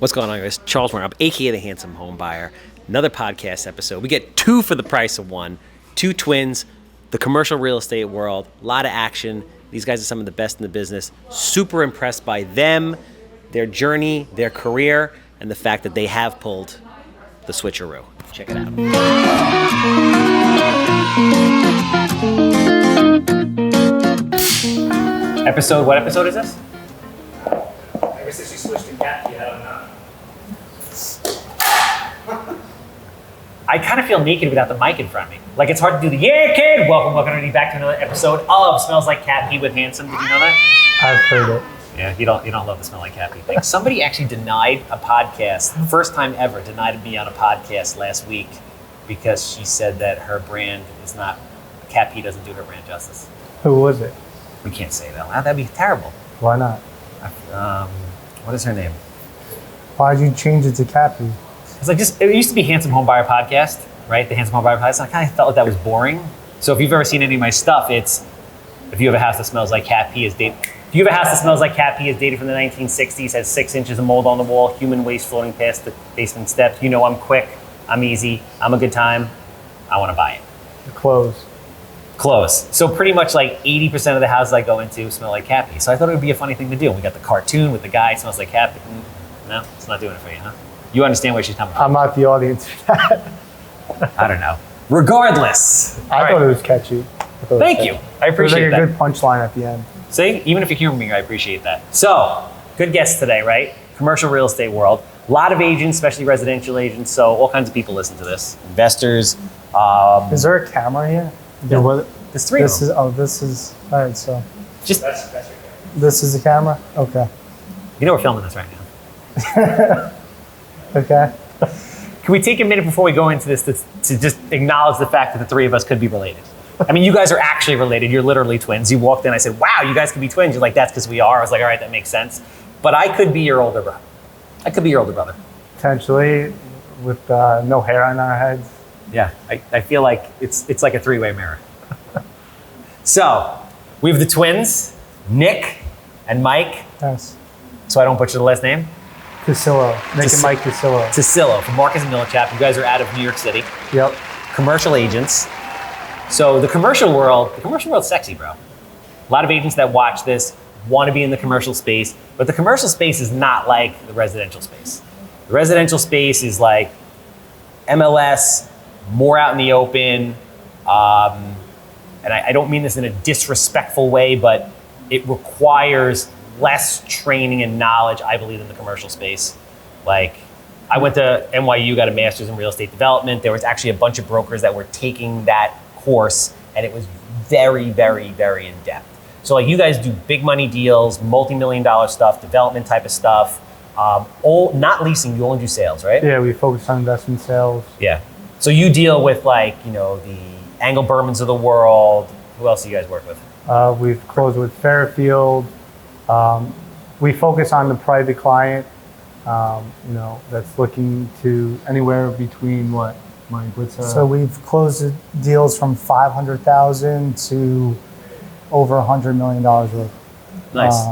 What's going on, guys? Charles Weinraub, AKA the Handsome Homebuyer. Another podcast episode. We get two for the price of one. Two twins, the commercial real estate world, a lot of action. These guys are some of the best in the business. Super impressed by them, their journey, their career, and the fact that they have pulled the switcheroo. Check it out. What episode is this? Ever since you switched to Captain, I don't know. I kind of feel naked without the mic in front of me. Like, it's hard to do the, yeah, kid! Welcome everybody back to another episode of Smells Like Cat Pee with Handsome. Did you know that? I've heard it. Yeah, you don't love the Smell Like Cat Pee thing. Somebody actually denied a podcast, first time ever, denied me on a podcast last week because she said that her brand is not, Cat Pee doesn't do her brand justice. Who was it? We can't say that loud. That'd be terrible. Why not? What is her name? Why'd you change it to Cappy? It's like it used to be Handsome Homebuyer podcast, right? The Handsome Homebuyer podcast. I kind of felt like that was boring. So if you've ever seen any of my stuff, it's if you have a house that smells like cat pee is dated. If you have a house that smells like cat pee is dated from the 1960s, has 6 inches of mold on the wall, human waste floating past the basement steps. You know I'm quick, I'm easy, I'm a good time. I want to buy it. The clothes. Close. So pretty much like 80% of the houses I go into smell like cat pee. So I thought it would be a funny thing to do. We got the cartoon with the guy, smells like cat pee. No, it's not doing it for you, huh? You understand where she's coming from? I'm not the audience for that. I don't know. Regardless. I thought it was catchy. Thank you. I appreciate that. It was like a good punchline at the end. See, even if you humor me, I appreciate that. So, good guests today, right? Commercial real estate world. A lot of agents, especially residential agents. So all kinds of people listen to this. Investors. Is there a camera here? Yeah. There's 3 of them. This is, all right, so. Just, That's your camera. This is the camera? Okay. You know we're filming this right now. Okay. Can we take a minute before we go into this to just acknowledge the fact that the 3 of us could be related? I mean, you guys are actually related. You're literally twins. You walked in, I said, wow, you guys could be twins. You're like, that's because we are. I was like, all right, that makes sense. But I could be your older brother. I could be your older brother. Potentially, with no hair on our heads. Yeah, I feel like it's like a 3-way mirror. So, we have the twins, Nick and Mike. Yes. So I don't butcher the last name. Tuccillo. Nick and Mike Tuccillo. Tuccillo from Marcus and Millichap. You guys are out of New York City. Yep. Commercial agents. So the commercial world's sexy, bro. A lot of agents that watch this want to be in the commercial space, but the commercial space is not like the residential space. The residential space is like MLS, more out in the open. And I don't mean this in a disrespectful way, but it requires less training and knowledge, I believe, in the commercial space. Like, I went to NYU, got a master's in real estate development. There was actually a bunch of brokers that were taking that course, and it was very, very, very in depth. So like, you guys do big money deals, multi-million-dollar stuff, development type of stuff, not leasing, you only do sales, right? Yeah, we focus on investment sales. Yeah. So you deal with like, the Angle Bermans of the world. Who else do you guys work with? We've closed with Fairfield. We focus on the private client, that's looking to anywhere between what, Mike? So we've closed deals from $500,000 to over $100 million worth. Nice.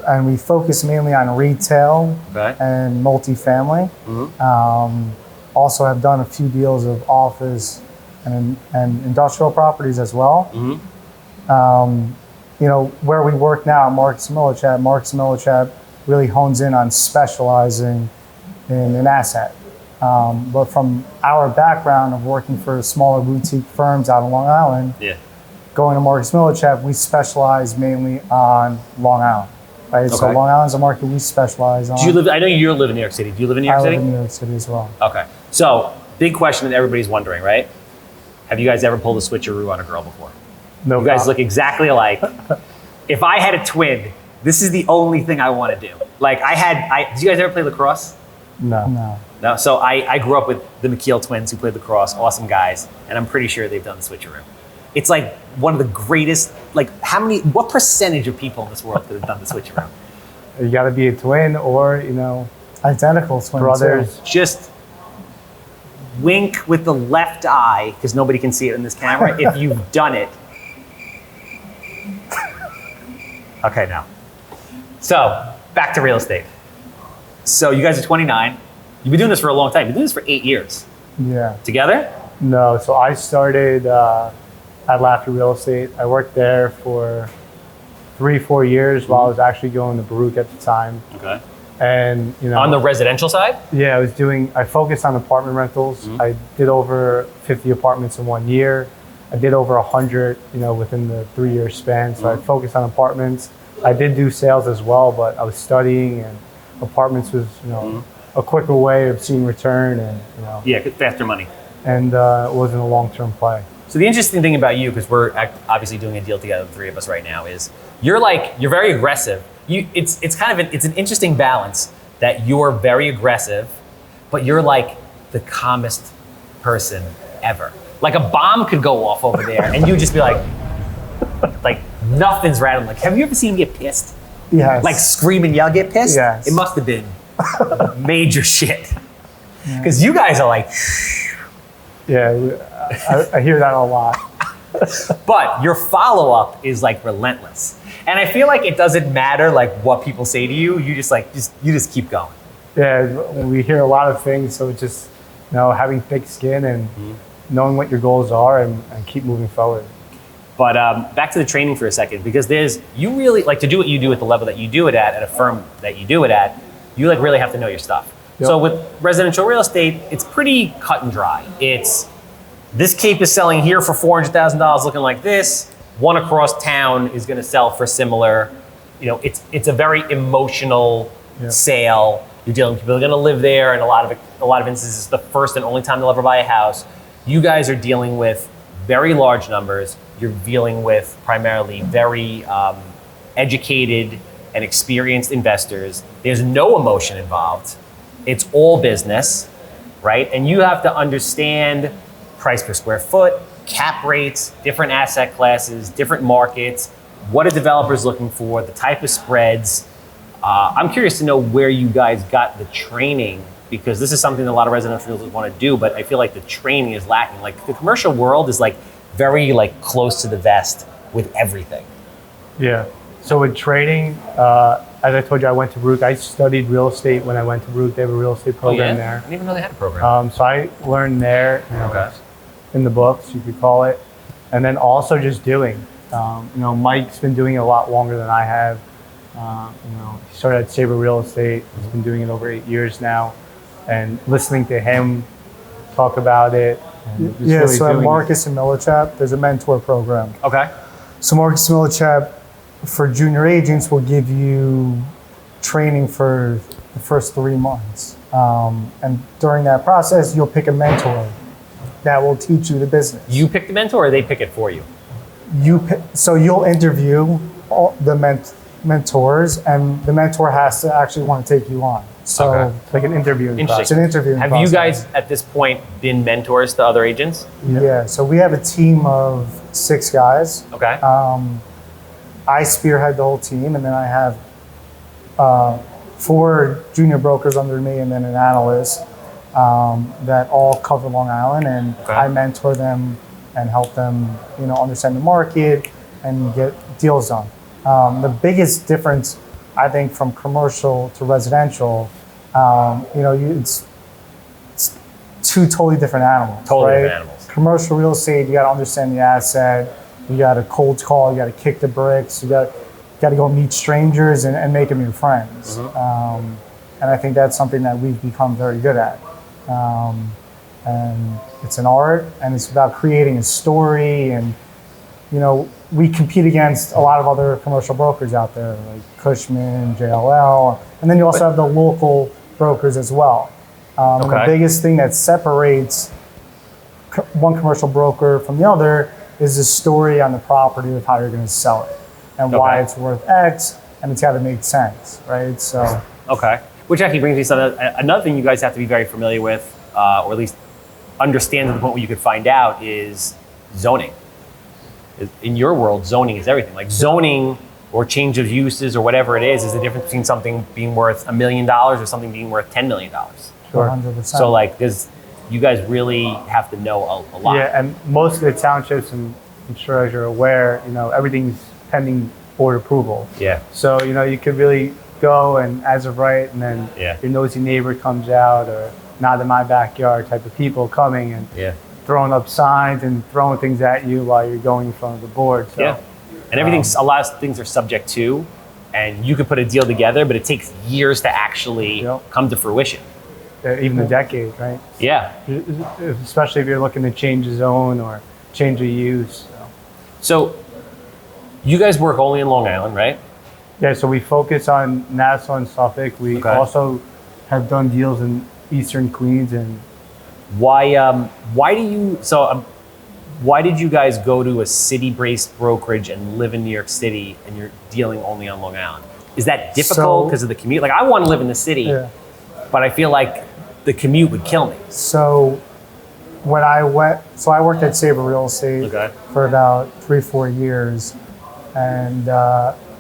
And we focus mainly on retail and multifamily. Mm-hmm. Also have done a few deals of office and industrial properties as well. Mm-hmm. Where we work now at Marcus Millichap really hones in on specializing in an asset. But from our background of working for smaller boutique firms out on Long Island, going to Marcus Millichap, we specialize mainly on Long Island. Right? Okay. So Long Island's a market we specialize on. I know you live in New York City. Do you live in New York City? I live in New York City as well. Okay. So, big question that everybody's wondering, right? Have you guys ever pulled a switcheroo on a girl before? No. You guys look exactly alike. If I had a twin, this is the only thing I want to do. Like did you guys ever play lacrosse? No. No. So I grew up with the McKeel twins who played lacrosse, awesome guys, and I'm pretty sure they've done the switcheroo. It's like one of the greatest, what percentage of people in this world could have done the switcheroo? You gotta be a twin or, identical twin brothers. Too. Just wink with the left eye, because nobody can see it in this camera, if you've done it. Okay, now. So, back to real estate. So you guys are 29. You've been doing this for a long time. You've been doing this for 8 years. Yeah. Together? No, so I started at Lafayette Real Estate. I worked there for 3-4 years while I was actually going to Baruch at the time. Okay. And On the residential side? Yeah, I focused on apartment rentals. I did over 50 apartments in 1 year. I did over 100, within the 3-year span. So I focused on apartments. I did do sales as well, but I was studying, and apartments was, a quicker way of seeing return, and Yeah, faster money. And it wasn't a long-term play. So the interesting thing about you, because we're obviously doing a deal together, the three of us right now, is you're very aggressive. It's an interesting balance that you're very aggressive, but you're like the calmest person ever. Like a bomb could go off over there, and you'd just be like nothing's rattling. Like, have you ever seen him get pissed? Yes. Like scream and yell, get pissed? Yes. It must have been major shit. Because you guys are like, yeah, I hear that a lot. but your follow-up is like relentless. And I feel like it doesn't matter like what people say to you. You just keep going. Yeah, we hear a lot of things, so it's just having thick skin and knowing what your goals are and keep moving forward. But back to the training for a second, because you really like to do what you do at the level that you do it at a firm that you do it at. You like really have to know your stuff. Yep. So with residential real estate, it's pretty cut and dry. It's this cape is selling here for $400,000 looking like this. One across town is going to sell for similar. It's a very emotional sale. You're dealing with people who are going to live there, and a lot of instances, it's the first and only time they'll ever buy a house. You guys are dealing with very large numbers. You're dealing with primarily very educated and experienced investors. There's no emotion involved. It's all business, right? And you have to understand price per square foot, cap rates, different asset classes, different markets, what a developer's looking for, the type of spreads. I'm curious to know where you guys got the training, because this is something that a lot of residential realtors want to do, but I feel like the training is lacking. Like the commercial world is very close to the vest with everything. Yeah. So with training, as I told you, I went to Baruch. I studied real estate when I went to Baruch. They have a real estate program there. I didn't even know they had a program. So I learned there, in the books, you could call it, and then also just doing. Mike's been doing it a lot longer than I have. He started at Sabre Real Estate. He's been doing it over 8 years now, and listening to him talk about it. So at Marcus and Millichap, there's a mentor program. Okay. So Marcus and Millichap, for junior agents, will give you training for the first 3 months. And during that process, you'll pick a mentor that will teach you the business. You pick the mentor, or they pick it for you? So you'll interview all the mentors, and the mentor has to actually want to take you on. So it's like an interviewing process. It's an interviewing Have process. you guys at this point been mentors to other agents? Yeah. So we have a team of 6 guys. Okay. I spearhead the whole team, and then I have 4 junior brokers under me, and then an analyst that all cover Long Island, and I mentor them and help them, understand the market and get deals done. The biggest difference, I think, from commercial to residential, it's 2 totally different animals. Different animals. Commercial real estate, you got to understand the asset. You got to cold call. You got to kick the bricks. You got to go meet strangers and make them your friends. And I think that's something that we've become very good at. And it's an art, and it's about creating a story. And we compete against a lot of other commercial brokers out there, like Cushman, JLL, and then you also have the local brokers as well. And the biggest thing that separates one commercial broker from the other is the story on the property of how you're going to sell it and why it's worth X, and it's got to make sense, right? So which actually brings me to something. Another thing you guys have to be very familiar with, or at least understand to the point where you could find out, is zoning. In your world, zoning is everything. Like zoning or change of uses or whatever it is the difference between something being worth $1 million or something being worth $10 million. Sure. 100%. So you guys really have to know a lot. Yeah, and most of the townships, and I'm sure as you're aware, everything's pending board approval. Yeah. So, you could really go and as of right, and then your nosy neighbor comes out, or not in my backyard type of people coming and throwing up signs and throwing things at you while you're going in front of the board. So, and everything's a lot of things are subject to, and you could put a deal together, but it takes years to actually come to fruition. Even a decade, right? Yeah. Especially if you're looking to change a zone or change a use. So you guys work only in Long Island, right? Yeah, so we focus on Nassau and Suffolk. We also have done deals in Eastern Queens. And why did you guys go to a city-based brokerage and live in New York City and you're dealing only on Long Island? Is that difficult because of the commute? Like, I want to live in the city, but I feel like the commute would kill me. So when I worked at Sabre Real Estate for about 3-4 years, and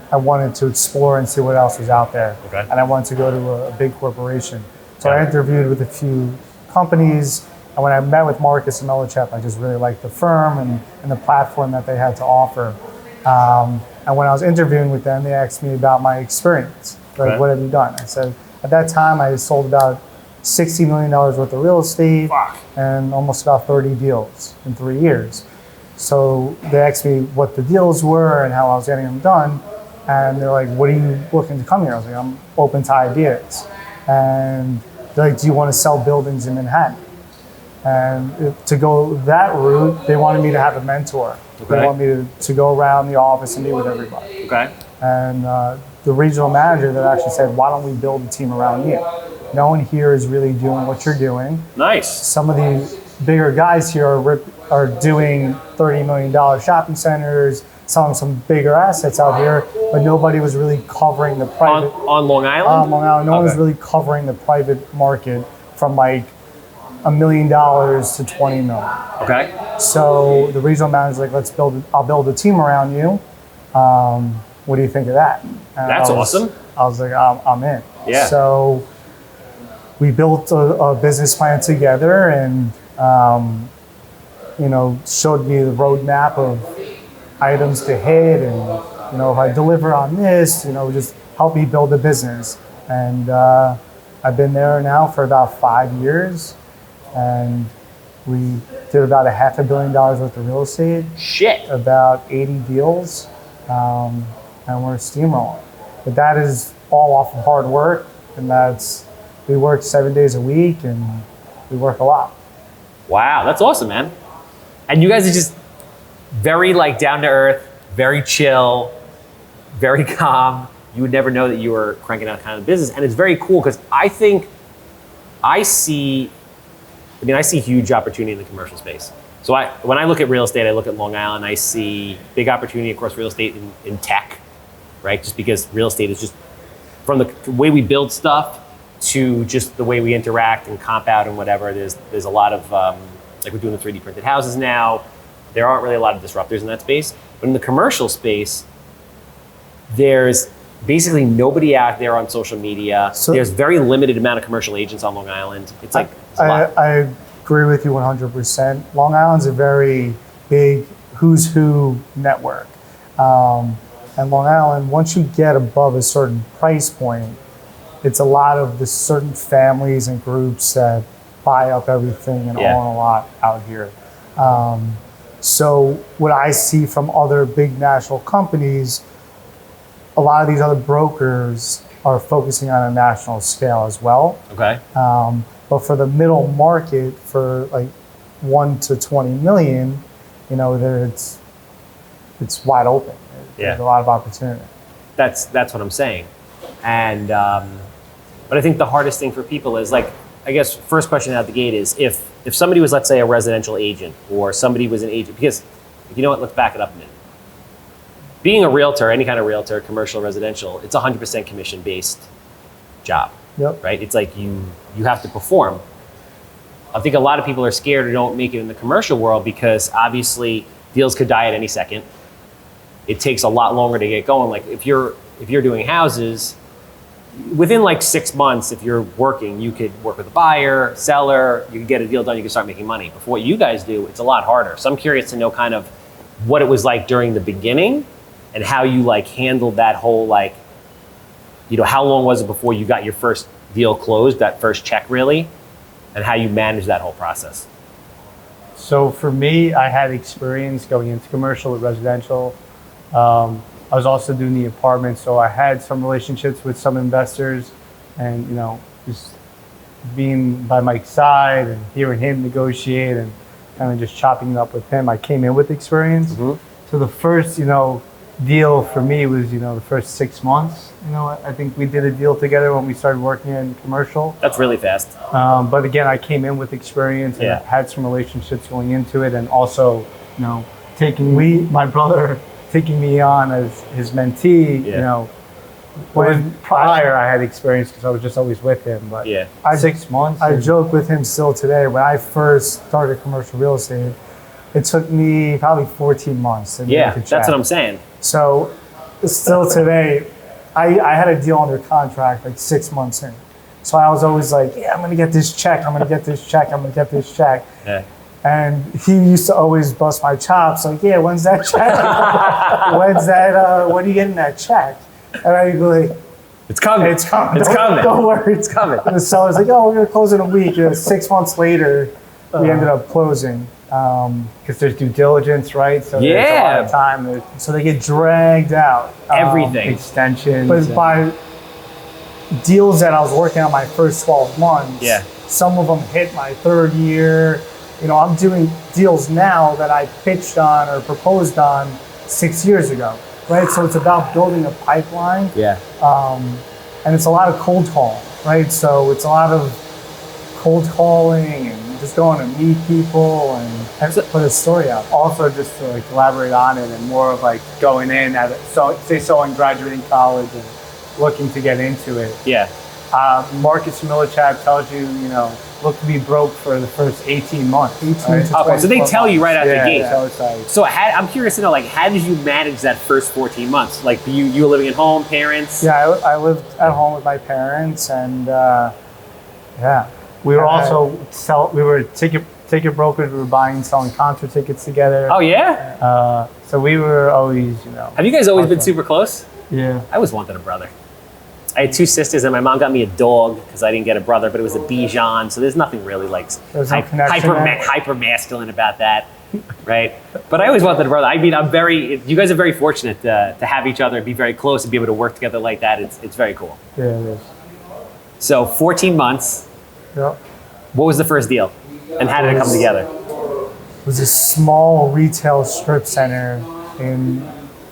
I wanted to explore and see what else was out there. And I wanted to go to a big corporation. So I interviewed with a few companies, and when I met with Marcus and Millichap, I just really liked the firm and the platform that they had to offer. And when I was interviewing with them, they asked me about my experience. Like, what have you done? I said, at that time, I sold about $60 million worth of real estate and almost about 30 deals in 3 years. So they asked me what the deals were and how I was getting them done. And they're like, what are you looking to come here? I was like, I'm open to ideas. And they're like, do you want to sell buildings in Manhattan? And to go that route, they wanted me to have a mentor. They want me to go around the office and meet with everybody. And the regional manager that actually said, why don't we build a team around you? No one here is really doing what you're doing. Nice. Some of the bigger guys here are doing $30 million shopping centers, selling some bigger assets out here, but nobody was really covering the private... On Long Island? On Long Island. No one was really covering the private market from like $1 million to 20 million. So the regional manager's like, I'll build a team around you. What do you think of that? And that's awesome. I was like, I'm in. Yeah. So we built a business plan together and, showed me the roadmap of items to hit. And, if I deliver on this, just help me build a business. And I've been there now for about 5 years. And we did about $500 million worth of real estate. About 80 deals. And we're steamrolling. But that is all off of hard work. And we work 7 days a week and we work a lot. Wow, that's awesome, man. And you guys are just very down to earth, very chill, very calm. You would never know that you were cranking out kind of business. And it's very cool because I see huge opportunity in the commercial space. So when I look at real estate, I look at Long Island, I see big opportunity across real estate in tech, right? Just because real estate is just, from the way we build stuff to just the way we interact and comp out and whatever, there's a lot of, we're doing the 3D printed houses now. There aren't really a lot of disruptors in that space. But in the commercial space, there's basically nobody out there on social media. So there's very limited amount of commercial agents on Long Island. It's a lot. I agree with you 100%. Long Island's a very big who's who network. And Long Island, once you get above a certain price point, it's a lot of the certain families and groups that buy up everything and own a lot out here. So what I see from other big national companies, a lot of these other brokers are focusing on a national scale as well. But for the middle market, for 1 to 20 million, it's wide open. There's a lot of opportunity. That's what I'm saying. And but I think the hardest thing for people is I guess first question out the gate is if somebody was, let's say, a residential agent or somebody was an agent, because you know what, let's back it up a minute. Being a realtor, any kind of realtor, commercial, residential, it's 100% commission-based job, right? It's like you have to perform. I think a lot of people are scared or don't make it in the commercial world because obviously deals could die at any second. It takes a lot longer to get going. Like if you're doing houses, within 6 months, if you're working, you could work with a buyer, seller, you could get a deal done, you can start making money. But for what you guys do, it's a lot harder. So I'm curious to know kind of what it was like during the beginning and how you handled that whole how long was it before you got your first deal closed, that first check really, and how you managed that whole process? So for me, I had experience going into commercial or residential. I was also doing the apartment, so I had some relationships with some investors, and just being by Mike's side and hearing him negotiate and kind of just chopping it up with him, I came in with experience. So the first, deal for me was, the first 6 months. I think we did a deal together when we started working in commercial. That's really fast. But again, I came in with experience and had some relationships going into it, and also, my brother taking me on as his mentee. When prior I had experience because I was just always with him. But 6 months. I joke with him still today. When I first started commercial real estate, it took me probably 14 months to make a check. That's what I'm saying. So still today, I had a deal under contract like 6 months in. So I was always like, I'm going to get this check. I'm going to get this check. I'm going to get this check. Yeah. And he used to always bust my chops like, when's that check? When are you getting that check? And I'd be like, it's coming. It's coming. It's coming. Don't worry. It's coming. And the seller's like, we're going to close in a week. 6 months later, we ended up closing. Because there's due diligence, right? So there's a lot of time. So they get dragged out. Everything. Extensions. But by deals that I was working on my first 12 months, some of them hit my third year. I'm doing deals now that I pitched on or proposed on 6 years ago, right? So it's about building a pipeline. And it's a lot of cold calling, right? So it's a lot of cold calling and just going to meet people and put a story out. Also, just to elaborate on it, and more of going in as say someone graduating college and looking to get into it. Marcus Millichap tells you, look to be broke for the first 18 months. So they tell you right out the gate. So I'm curious to know, how did you manage that first 14 months? You were living at home, parents? I lived at home with my parents, and we were also we were ticket brokers. We were buying and selling concert tickets together. Oh yeah. So we were always, Have you guys always been super close? Yeah. I always wanted a brother. I had 2 sisters, and my mom got me a dog because I didn't get a brother, but it was a Bichon. So there's nothing really hyper masculine about that, right? But I always wanted a brother. I mean, you guys are very fortunate to have each other and be very close and be able to work together like that. It's very cool. Yeah, it is. So 14 months. Yeah. What was the first deal, and how did it come together? It was a small retail strip center,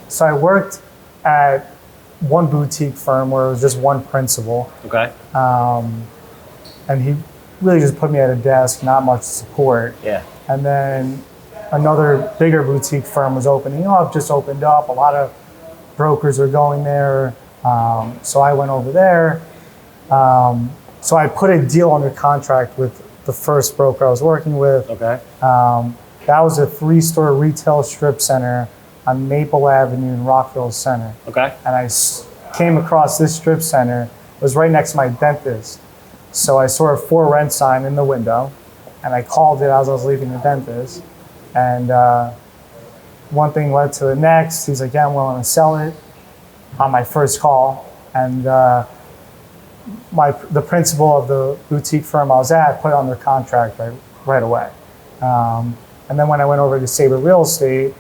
so I worked at one boutique firm where it was just one principal. Okay. And he really just put me at a desk, not much support. Yeah. And then another bigger boutique firm was opening up, just opened up. A lot of brokers are going there. So I went over there. So I put a deal under contract with the first broker I was working with. Okay. That was a 3-store retail strip center on Maple Avenue in Rockville Center. Okay. And I came across this strip center. It was right next to my dentist. So I saw a for rent sign in the window, and I called it as I was leaving the dentist. And one thing led to the next. He's like, I'm willing to sell it on my first call. And the principal of the boutique firm I was at put it under contract right away. And then when I went over to Sabre Real Estate,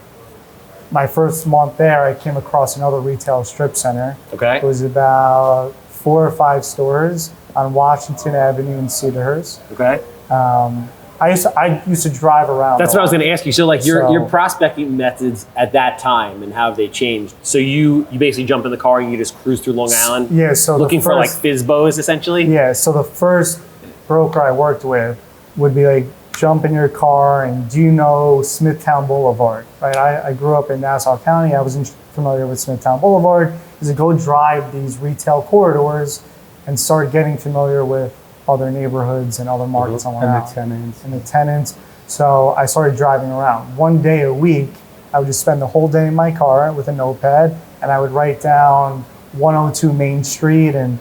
my first month there, I came across another retail strip center. Okay. It was about 4 or 5 stores on Washington Avenue in Cedarhurst. Okay. I used to drive around. That's what I was going to ask you. So your prospecting methods at that time, and how have they changed? So you basically jump in the car and you just cruise through Long Island? Yeah. So looking for FSBOs essentially? Yeah. So the first broker I worked with would be like, jump in your car and do you know Smithtown Boulevard, right? I grew up in Nassau County. I wasn't familiar with Smithtown Boulevard. Is to go drive these retail corridors and start getting familiar with other neighborhoods and other markets on Long Island. And the tenants. So I started driving around. One day a week, I would just spend the whole day in my car with a notepad, and I would write down 102 Main Street and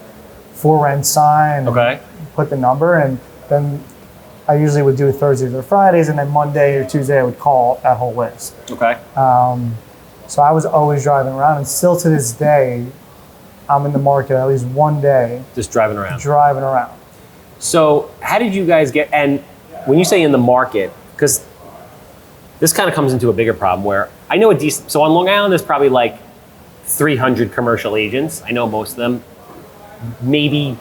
for rent sign. Okay. And put the number, and then I usually would do it Thursdays or Fridays, and then Monday or Tuesday I would call that whole list. Okay. So I was always driving around, and still to this day, I'm in the market at least one day Just driving around. driving around. So how did you guys get, and when you say in the market, because this kind of comes into a bigger problem where I know a decent, so on Long Island, there's probably like 300 commercial agents. I know most of them. Maybe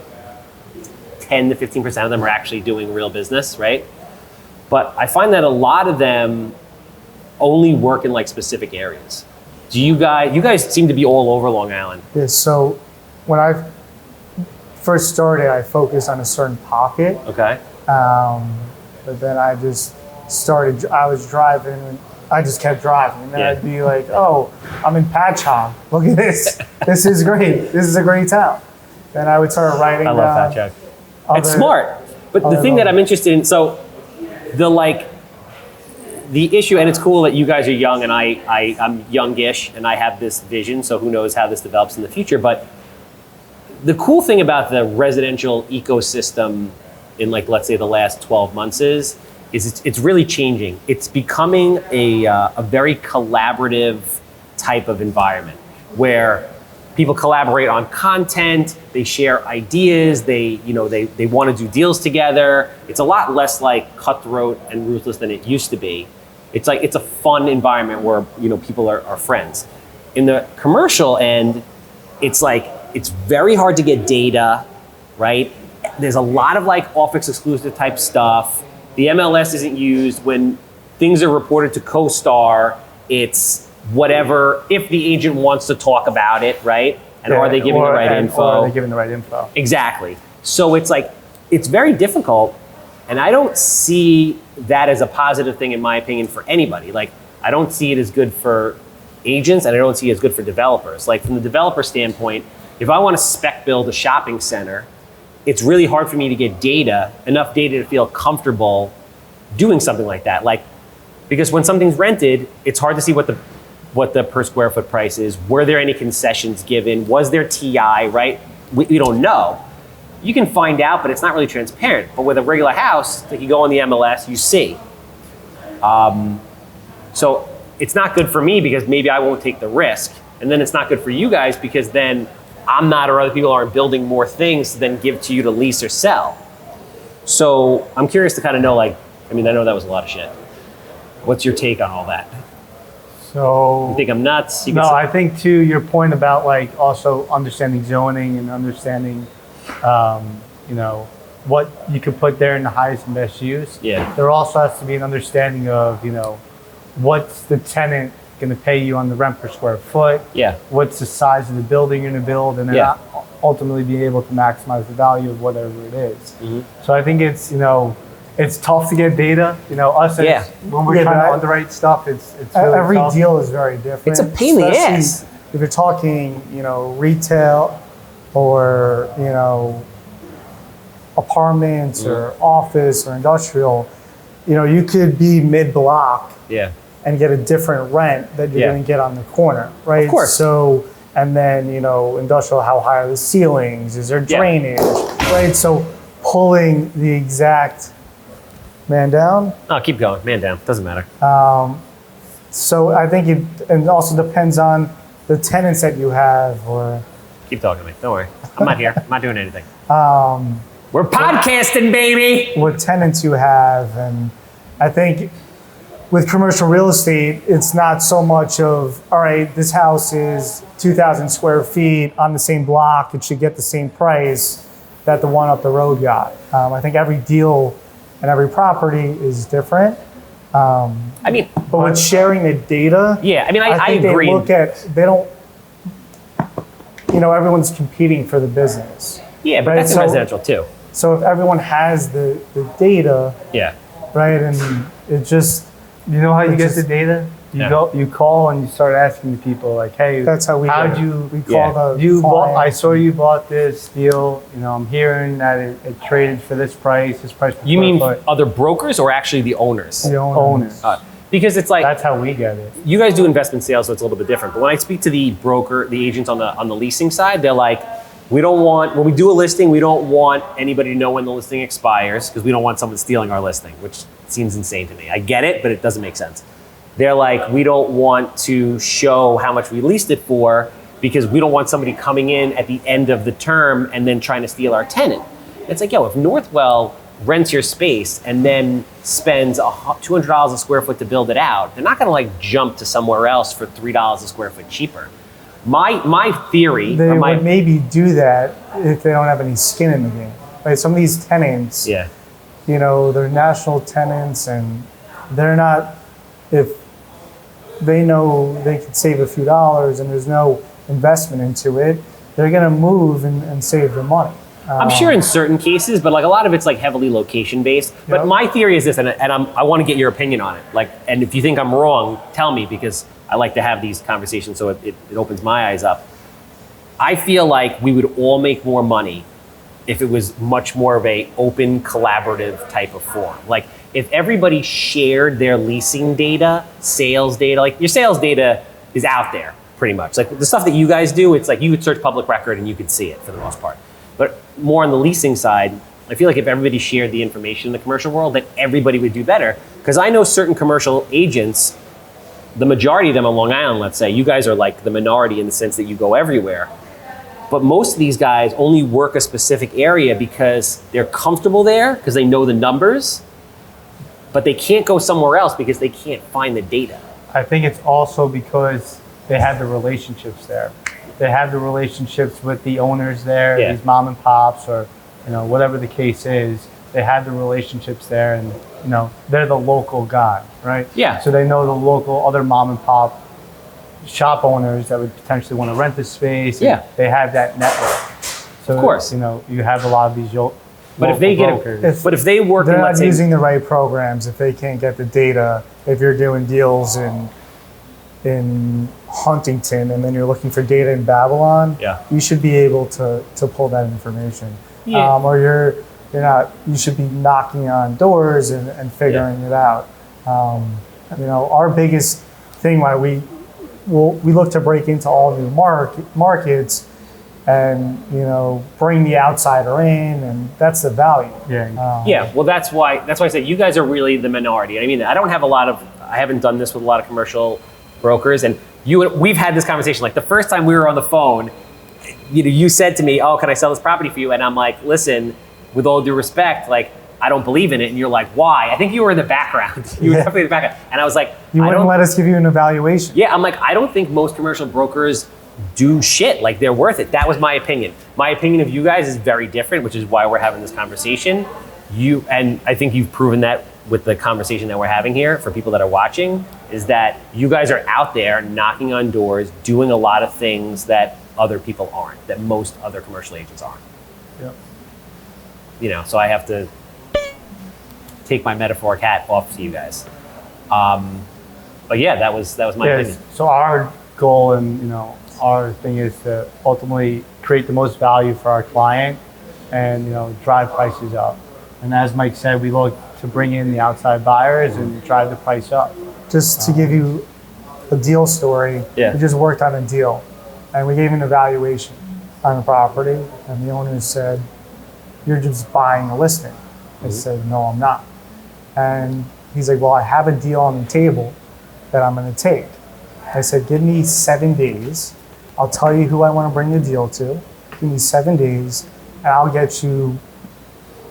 10 to 15% of them are actually doing real business, right? But I find that a lot of them only work in like specific areas. Do you guys seem to be all over Long Island. Yeah, so when I first started, I focused on a certain pocket. Okay. But then I just started, I was driving and I just kept driving. And then Yeah. I'd be like, oh, I'm in Patchogue. Look at this. This is great. This is a great town. Then I would start writing I down. love Patchogue. It's other- smart. But the thing that I'm interested in, so the issue, and it's cool that you guys are young and I'm youngish and I have this vision, so who knows how this develops in the future. But the cool thing about the residential ecosystem in like, let's say the last 12 months is it's really changing. It's becoming a very collaborative type of environment where people collaborate on content, they share ideas, they want to do deals together. It's a lot less like cutthroat and ruthless than it used to be. It's like, it's a fun environment where, people are friends. In the commercial end, it's like, it's very hard to get data, right? There's a lot of like office exclusive type stuff. The MLS isn't used. When things are reported to CoStar, it's whatever, if the agent wants to talk about it, right? And are they giving the right info? Or are they giving the right info? Exactly. So it's like, it's very difficult. And I don't see that as a positive thing, in my opinion, for anybody. Like, I don't see it as good for agents and I don't see it as good for developers. Like, from the developer standpoint, if I want to spec build a shopping center, it's really hard for me to get enough data to feel comfortable doing something like that. Like, because when something's rented, it's hard to see what the per square foot price is. Were there any concessions given? Was there TI, right? We don't know. You can find out, but it's not really transparent. But with a regular house, like you go on the MLS, you see. So it's not good for me because maybe I won't take the risk. And then it's not good for you guys because then I'm not, or other people aren't building more things to then give to you to lease or sell. So I'm curious to kind of know, like, I mean, I know that was a lot of shit. What's your take on all that? So You think I'm nuts? no, I think to your point about like also understanding zoning and understanding, what you could put there in the highest and best use. Yeah. There also has to be an understanding of, what's the tenant going to pay you on the rent per square foot? Yeah. What's the size of the building you're going to build? And then Yeah. ultimately be able to maximize the value of whatever it is. Mm-hmm. So I think it's, it's tough to get data. Us as, Yeah. when we're trying to underwrite stuff, it's really Every tough. deal is very different. It's a pain in the especially ass. If you're talking, retail or, apartments or office or industrial, you could be mid-block Yeah. and get a different rent that you're Yeah. going to get on the corner, right? Of course. So, and then, industrial, how high are the ceilings? Is there Yeah. drainage, right? So pulling the exact man down. Oh, keep going. Man down. Doesn't matter. So I think it also depends on the tenants that you have or Keep talking to me. Don't worry. I'm not here. I'm not doing anything. We're podcasting, baby. what tenants you have. And I think with commercial real estate, it's not so much of, all right, this house is 2,000 square feet on the same block. It should get the same price that the one up the road got. I think every deal and every property is different. I mean, But with sharing the data, yeah. I mean, I think agree. they don't, everyone's competing for the business. Yeah, but Right, that's in so- residential too. So if everyone has the data, Yeah. right, and it just, You know how you It's get just- the data? Yeah. You call and you start asking the people like, hey, that's how we how'd do it. you, We Yeah. call the you bought, I client. saw you bought this deal, I'm hearing that it traded for this price per You square mean foot. other brokers or actually the owners? the Owners. Because it's like, That's how we get it. you guys do investment sales, so it's a little bit different. But when I speak to the broker, the agents on the leasing side, they're like, when we do a listing, we don't want anybody to know when the listing expires because we don't want someone stealing our listing, which seems insane to me. I get it, but it doesn't make sense. They're like, we don't want to show how much we leased it for because we don't want somebody coming in at the end of the term and then trying to steal our tenant. It's like, yo, if Northwell rents your space and then spends $200 a square foot to build it out, they're not going to like jump to somewhere else for $3 a square foot cheaper. My theory, They would maybe do that if they don't have any skin in the game. Right? Some of these tenants, yeah, you know, they're national tenants, and they're not. If they know they could save a few dollars and there's no investment into it, they're going to move and save the money. I'm sure in certain cases, but like a lot of it's like heavily location based. But Yep. my theory is this, and I want to get your opinion on it. Like, and if you think I'm wrong, tell me, because I like to have these conversations so it opens my eyes up. I feel like we would all make more money if it was much more of a open, collaborative type of form. Like if everybody shared their leasing data, sales data, like your sales data is out there pretty much. Like the stuff that you guys do, it's like you could search public record and you could see it for the most part. But more on the leasing side, I feel like if everybody shared the information in the commercial world, that everybody would do better. Because I know certain commercial agents, the majority of them on Long Island, let's say, you guys are like the minority in the sense that you go everywhere. But most of these guys only work a specific area because they're comfortable there, because they know the numbers, but they can't go somewhere else because they can't find the data. I think it's also because they have the relationships there. They have the relationships with the owners there, Yeah. these mom and pops, or you know, whatever the case is. They have the relationships there, and you know, they're the local guy, right? Yeah. So they know the local other mom and pop shop owners that would potentially want to rent the space. And Yeah. they have that network. So Of course. you know, you have a lot of these But if they brokers. if they work They're in, not let's say, using the right programs if they can't get the data. If you're doing deals in Huntington and then you're looking for data in Babylon, Yeah. you should be able to pull that information. Yeah. Or you're not. You should be knocking on doors and figuring it out. You know, our biggest thing why we look to break into all new markets and you know bring the outsider in, and that's the value. yeah, well, that's why I said you guys are really the minority. I mean, I haven't done this with a lot of commercial brokers, and we've had this conversation. Like the first time we were on the phone, you said to me, "Oh, can I sell this property for you?" And I'm like, "Listen, with all due respect, like I don't believe in it." And you're like, "Why?" I think you were in the background. You were definitely in the background, and I was like, You "I wouldn't don't." let us give you an evaluation. Yeah, I'm like, I don't think most commercial brokers do shit. Like they're worth it. That was my opinion. My opinion of you guys is very different, which is why we're having this conversation. And I think you've proven that with the conversation that we're having here for people that are watching, is that you guys are out there knocking on doors, doing a lot of things that other people aren't, that most other commercial agents aren't. Yep. You know, so I have to take my metaphoric hat off to you guys. But yeah, that was my opinion. So our goal and you know our thing is to ultimately create the most value for our client and you know drive prices up. And as Mike said, we look to bring in the outside buyers and drive the price up. Just to give you a deal story, Yeah. we just worked on a deal and we gave an evaluation on the property and the owner said, "You're just buying a listing." I said, "No, I'm not." And he's like, "Well, I have a deal on the table that I'm going to take." I said, "Give me 7 days. I'll tell you who I want to bring the deal to. Give me 7 days and I'll get you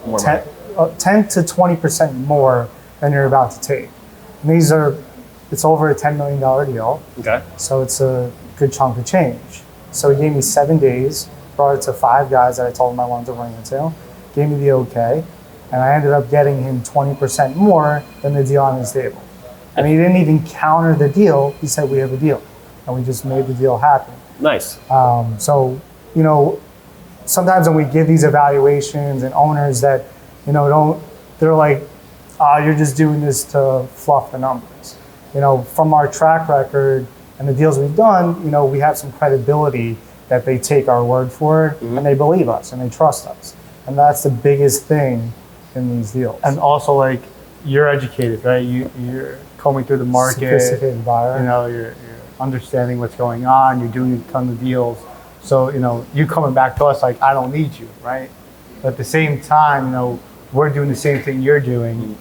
More 10 to 20% more than you're about to take." And it's over a $10 million deal. Okay. So it's a good chunk of change. So he gave me 7 days, brought it to 5 guys that I told him I wanted to bring it to, gave me the okay, and I ended up getting him 20% more than the deal on his table. And he didn't even counter the deal. He said, "We have a deal." And we just made the deal happen. Nice. So, you know, sometimes when we give these evaluations and owners that, you know, they're like, "Oh, you're just doing this to fluff the numbers." You know, from our track record and the deals we've done, you know, we have some credibility that they take our word for it and they believe us and they trust us. And that's the biggest thing in these deals. And also like you're educated, right? You're combing through the market. Sophisticated buyer. You know, you're understanding what's going on. You're doing a ton of deals. So, you know, you coming back to us like, I don't need you, right? But at the same time, you know, we're doing the same thing you're doing.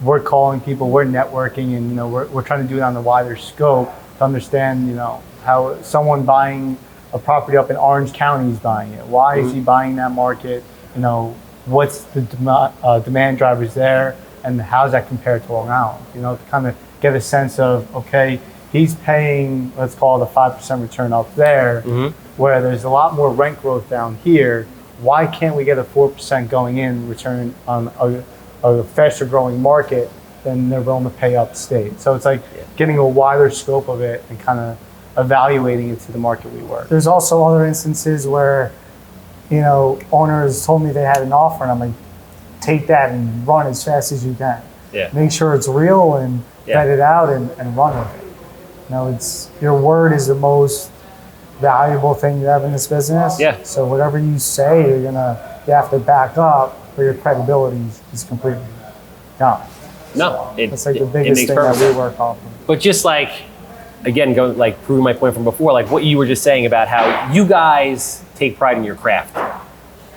We're calling people, we're networking, and, you know, we're trying to do it on a wider scope to understand, you know, how someone buying a property up in Orange County is buying it. Why is he buying that market? You know, what's the demand drivers there, and how does that compare to Long Island? You know, to kind of get a sense of, okay, he's paying, let's call it a 5% return up there, where there's a lot more rent growth down here. Why can't we get a 4% going in return on a faster growing market than they're willing to pay upstate? So it's like getting a wider scope of it and kind of evaluating it to the market we work. There's also other instances where, you know, owners told me they had an offer, and I'm like, take that and run as fast as you can. Yeah. Make sure it's real and vet it out and run with it. You know, it's, your word is the most valuable thing you have in this business. Yeah. So whatever you say, you have to back up, or your credibility is completely gone. No, That's like the biggest thing that we work off of. But just like, again, going like proving my point from before, like what you were just saying about how you guys take pride in your craft.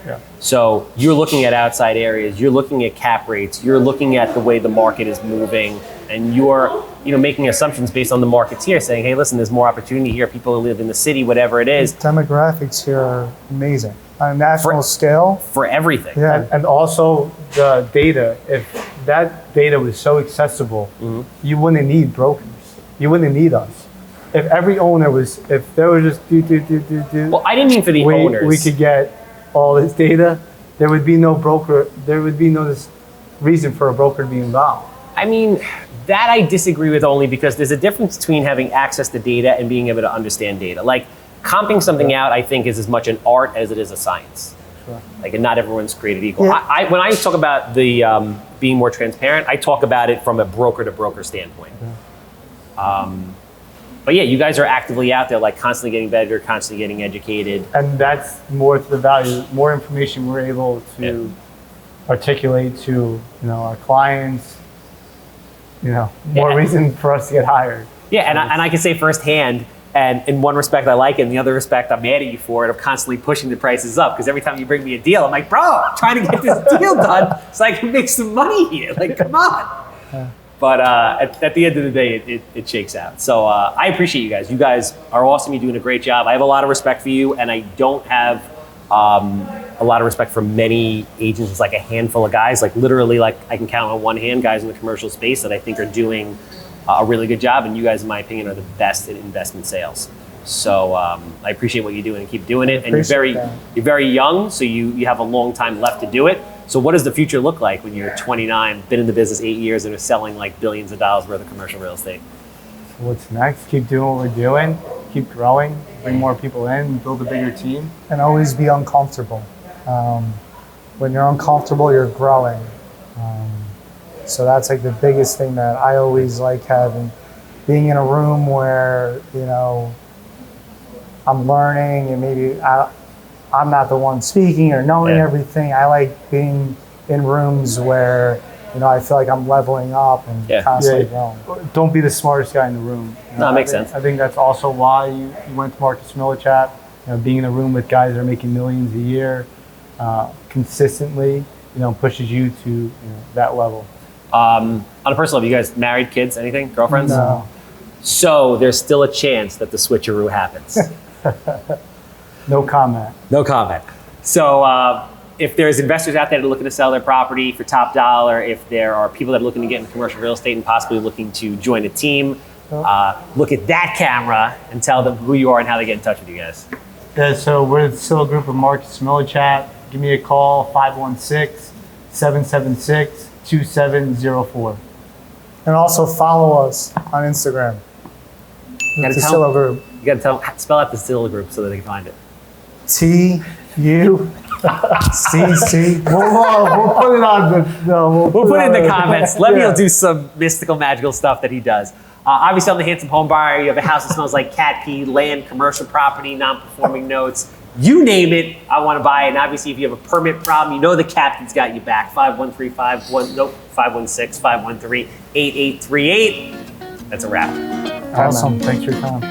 Yeah. So you're looking at outside areas, you're looking at cap rates, you're looking at the way the market is moving, and you're, you know, making assumptions based on the markets here, saying, hey, listen, there's more opportunity here, people who live in the city, whatever it is. The demographics here are amazing. On a national scale. For everything. Yeah. And also the data, if that data was so accessible, you wouldn't need brokers. You wouldn't need us. If every owner was, if they were just Well, I didn't mean for the owners. we could get all this data, there would be no broker, there would be no reason for a broker to be involved. I mean, that I disagree with only because there's a difference between having access to data and being able to understand data. Like, comping something out, I think, is as much an art as it is a science. Sure. Like, and not everyone's created equal. Yeah. When I talk about the being more transparent, I talk about it from a broker-to-broker standpoint. But yeah, you guys are actively out there, like constantly getting better, constantly getting educated. And that's more to the value, more information we're able to articulate to, you know, our clients, you know, more reason for us to get hired. Yeah, and I can say firsthand, and in one respect I like it, in the other respect I'm mad at you for it, of constantly pushing the prices up, because every time you bring me a deal, I'm like, bro, I'm trying to get this deal done so I can make some money here. Like, come on. But at the end of the day, it shakes out. So I appreciate you guys. You guys are awesome. You're doing a great job. I have a lot of respect for you, and I don't have a lot of respect for many agents. It's like a handful of guys, like literally, like I can count on one hand, guys in the commercial space that I think are doing a really good job. And you guys, in my opinion, are the best in investment sales. So I appreciate what you're doing and keep doing it. And you're very young, so you have a long time left to do it. So what does the future look like when you're 29, been in the business 8 years, and are selling like billions of dollars worth of commercial real estate? What's next? Keep doing what we're doing, keep growing, bring more people in, build a bigger team. And always be uncomfortable. When you're uncomfortable, you're growing. So that's like the biggest thing that I always like having, being in a room where, you know, I'm learning and maybe I'm not the one speaking or knowing everything. I like being in rooms where, you know, I feel like I'm leveling up and constantly growing. Don't be the smartest guy in the room. You know, No, it makes sense. I think that's also why you went to Marcus Millichap. You know, being in a room with guys that are making millions a year consistently, you know, pushes you to that level. On a personal level, you guys married, kids, anything, girlfriends? No. So there's still a chance that the switcheroo happens. No comment. No comment. So if there's investors out there that are looking to sell their property for top dollar, if there are people that are looking to get into commercial real estate and possibly looking to join a team, look at that camera and tell them who you are and how they get in touch with you guys. Yeah, so we're the Tuccillo group of Marcus Millichap. Give me a call, 516-776-2704. And also follow us on Instagram. The Tuccillo Group. You got to tell them, spell out the Tuccillo group so that they can find it. TUCC. We'll put it on We'll put it in the comments. Let me do some mystical, magical stuff that he does. Obviously, I'm the Handsome Homebuyer. You have a house that smells like cat pee, land, commercial property, non-performing notes. You name it, I want to buy it. And obviously, if you have a permit problem, you know the captain's got you back. 516-513-8838. That's a wrap. Awesome. Thanks for your time.